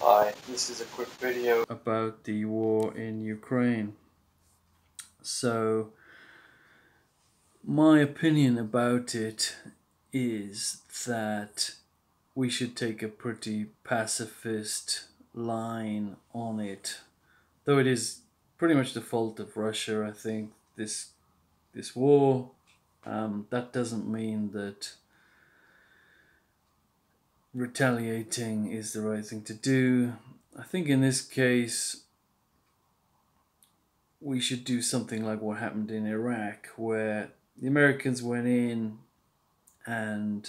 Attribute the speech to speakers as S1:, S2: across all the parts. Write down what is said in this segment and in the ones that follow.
S1: Hi, this is a quick video about the war in Ukraine. So, my opinion about it is that we should take a pretty pacifist line on it. Though it is pretty much the fault of Russia, I think, this war. That doesn't mean that retaliating is the right thing to do. I think in this case, we should do something like what happened in Iraq, where the Americans went in and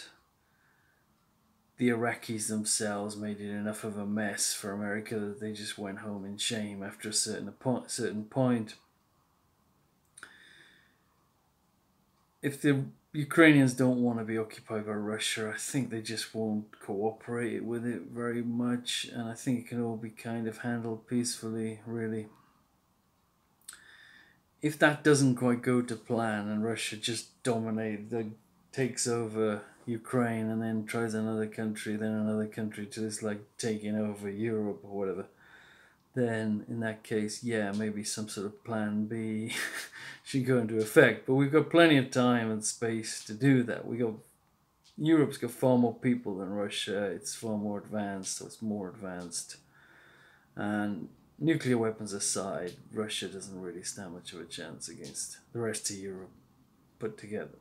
S1: the Iraqis themselves made it enough of a mess for America that they just went home in shame after a certain point. If the Ukrainians don't want to be occupied by Russia, I think they just won't cooperate with it very much, and I think it can all be kind of handled peacefully, really. If that doesn't quite go to plan and Russia just takes over Ukraine and then tries another country, then another country to just like taking over Europe or whatever, then in that case, yeah, maybe some sort of plan B should go into effect. But we've got plenty of time and space to do that. Europe's got far more people than Russia. It's far more advanced, so it's more advanced. And nuclear weapons aside, Russia doesn't really stand much of a chance against the rest of Europe put together.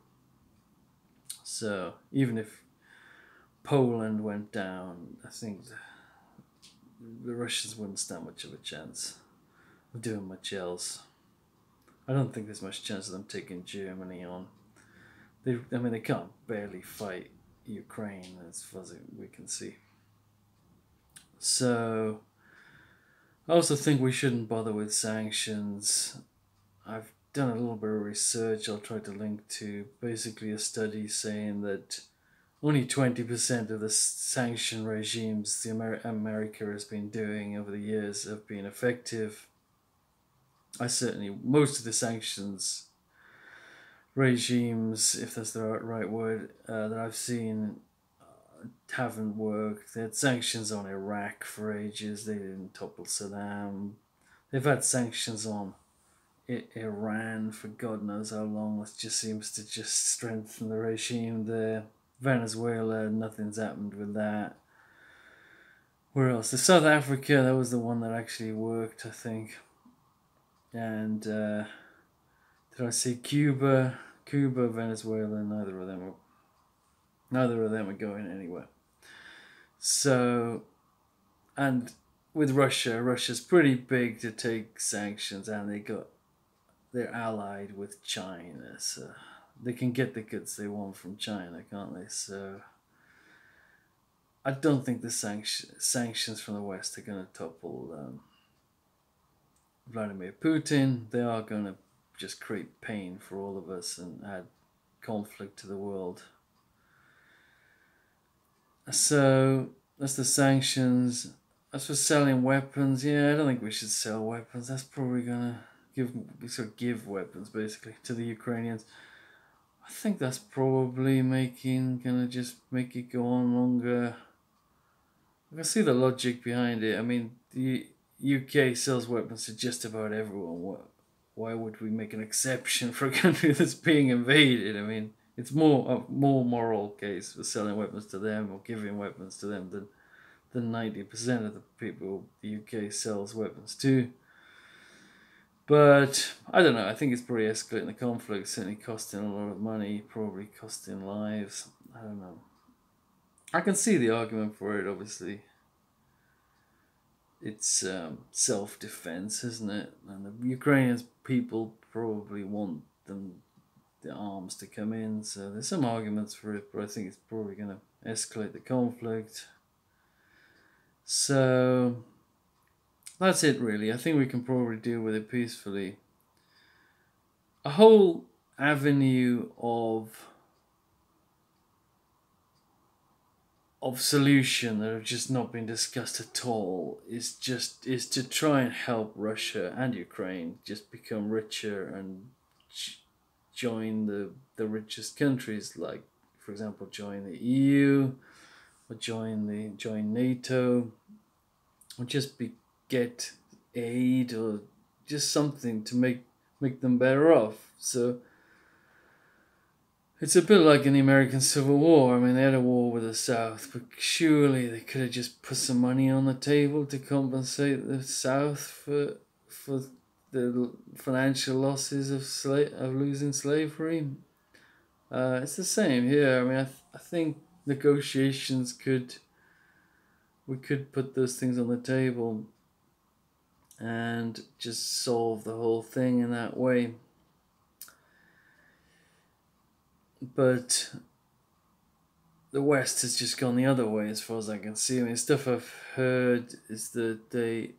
S1: So even if Poland went down, I think the Russians wouldn't stand much of a chance of doing much else. I don't think there's much chance of them taking Germany on. They can't barely fight Ukraine as far as we can see. So I also think we shouldn't bother with sanctions. I've done a little bit of research. I'll try to link to basically a study saying that only 20% of the sanction regimes America has been doing over the years have been effective. Most of the sanctions regimes, if that's the right word, that I've seen haven't worked. They had sanctions on Iraq for ages, they didn't topple Saddam. They've had sanctions on Iran for God knows how long. It just seems to just strengthen the regime there. Venezuela, nothing's happened with that. Where else? The South Africa, that was the one that actually worked, I think. And did I say Cuba? Cuba, Venezuela, neither of them are going anywhere. So, and with Russia, Russia's pretty big to take sanctions, and they're allied with China, so they can get the goods they want from China, can't they? So I don't think the sanctions from the West are going to topple Vladimir Putin. They are going to just create pain for all of us and add conflict to the world. So that's the sanctions. As for selling weapons, yeah, I don't think we should sell weapons. That's probably gonna give weapons basically to the Ukrainians. I think that's probably gonna just make it go on longer. I can see the logic behind it. I mean, the UK sells weapons to just about everyone. Why would we make an exception for a country that's being invaded? I mean, it's more moral case for selling weapons to them or giving weapons to them than 90% of the people the UK sells weapons to. But I don't know. I think it's probably escalating the conflict, certainly costing a lot of money, probably costing lives. I don't know. I can see the argument for it, obviously. It's self defense, isn't it? And the Ukrainians people probably want the arms to come in, so there's some arguments for it, but I think it's probably going to escalate the conflict. So that's it, really. I think we can probably deal with it peacefully. A whole avenue of solution that have just not been discussed at all is to try and help Russia and Ukraine just become richer and join the richest countries, like for example join the EU or join NATO. or just get aid or just something to make them better off. So it's a bit like in the American Civil War. I mean, they had a war with the South, but surely they could have just put some money on the table to compensate the South for the financial losses of losing slavery. It's the same here. I mean, I think negotiations we could put those things on the table and just solve the whole thing in that way. But the West has just gone the other way, as far as I can see. I mean, stuff I've heard is that they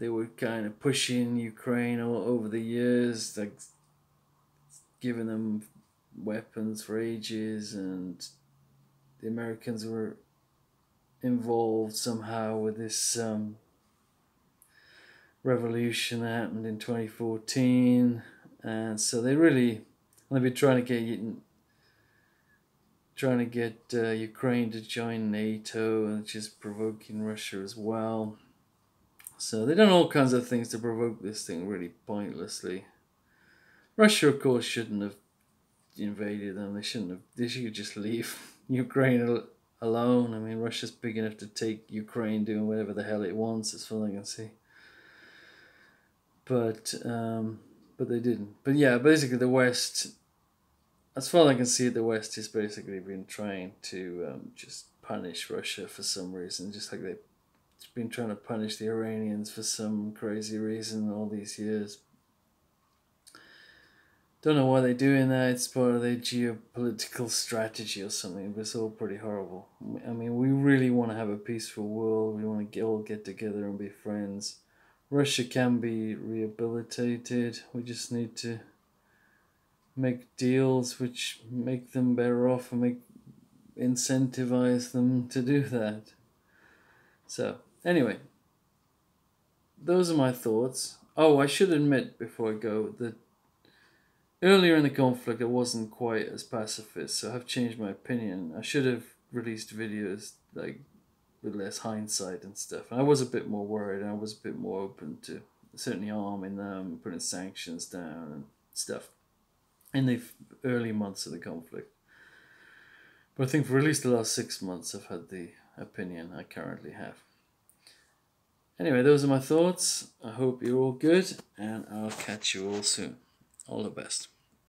S1: were kind of pushing Ukraine all over the years, like giving them weapons for ages, and the Americans were involved somehow with this revolution that happened in 2014, and so they've been trying to get Ukraine to join NATO, and just provoking Russia as well. So they've done all kinds of things to provoke this thing really pointlessly. Russia, of course, shouldn't have invaded them. They shouldn't have. They should just leave Ukraine alone. I mean, Russia's big enough to take Ukraine doing whatever the hell it wants, as far as I can see. But they didn't. But yeah, basically the West, as far as I can see, the West has basically been trying to just punish Russia for some reason, just like they've been trying to punish the Iranians for some crazy reason all these years. Don't know why they're doing that. It's part of their geopolitical strategy or something, but it's all pretty horrible. I mean, we really want to have a peaceful world. We want to all get together and be friends. Russia can be rehabilitated. We just need to make deals which make them better off and incentivize them to do that. So, anyway, those are my thoughts. Oh, I should admit before I go that earlier in the conflict I wasn't quite as pacifist, so I've changed my opinion. I should have released videos like with less hindsight and stuff. And I was a bit more worried, and I was a bit more open to certainly arming them, putting sanctions down and stuff in the early months of the conflict. But I think for at least the last 6 months I've had the opinion I currently have. Anyway, those are my thoughts. I hope you're all good, and I'll catch you all soon. All the best.